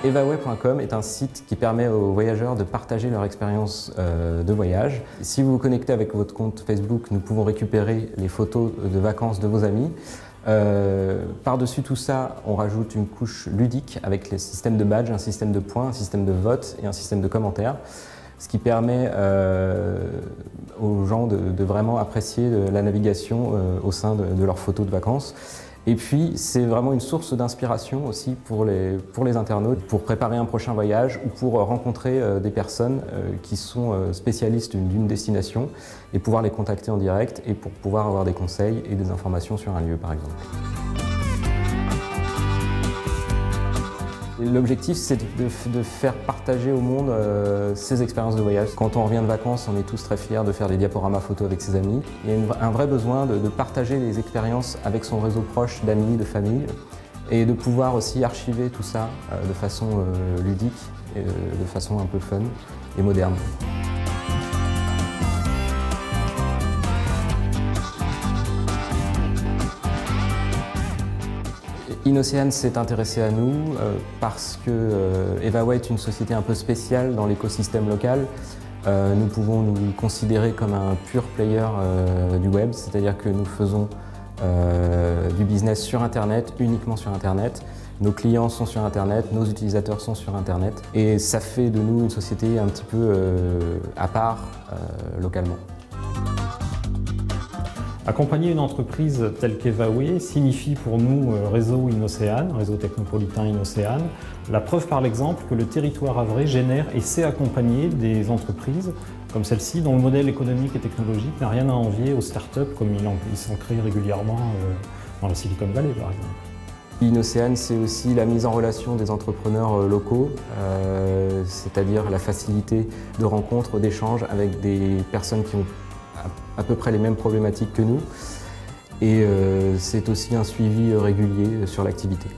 Evaway.com est un site qui permet aux voyageurs de partager leur expérience de voyage. Si vous vous connectez avec votre compte Facebook, nous pouvons récupérer les photos de vacances de vos amis. Par-dessus tout ça, on rajoute une couche ludique avec les systèmes de badges, un système de points, un système de vote et un système de commentaires, ce qui permet aux gens de vraiment apprécier la navigation au sein de leurs photos de vacances. Et puis, c'est vraiment une source d'inspiration aussi pour les internautes, pour préparer un prochain voyage ou pour rencontrer des personnes qui sont spécialistes d'une destination et pouvoir les contacter en direct et pour pouvoir avoir des conseils et des informations sur un lieu, par exemple. L'objectif, c'est de faire partager au monde ces expériences de voyage. Quand on revient de vacances, on est tous très fiers de faire des diaporamas photos avec ses amis. Il y a un vrai besoin de partager les expériences avec son réseau proche d'amis, de famille, et de pouvoir aussi archiver tout ça de façon ludique, et de façon un peu fun et moderne. Inocéane s'est intéressé à nous parce que Evaway est une société un peu spéciale dans l'écosystème local. Nous pouvons nous considérer comme un pure player du web, c'est-à-dire que nous faisons du business sur Internet, uniquement sur Internet. Nos clients sont sur Internet, nos utilisateurs sont sur Internet et ça fait de nous une société un petit peu à part localement. Accompagner une entreprise telle qu'Evaway signifie pour nous réseau Inocéane, réseau technopolitain Inocéane, la preuve par l'exemple que le territoire havrais génère et sait accompagner des entreprises comme celle-ci dont le modèle économique et technologique n'a rien à envier aux startups comme il s'en crée régulièrement dans la Silicon Valley par exemple. Inocéane, c'est aussi la mise en relation des entrepreneurs locaux, c'est-à-dire la facilité de rencontres, d'échanges avec des personnes qui ont à peu près les mêmes problématiques que nous. Et c'est aussi un suivi régulier sur l'activité.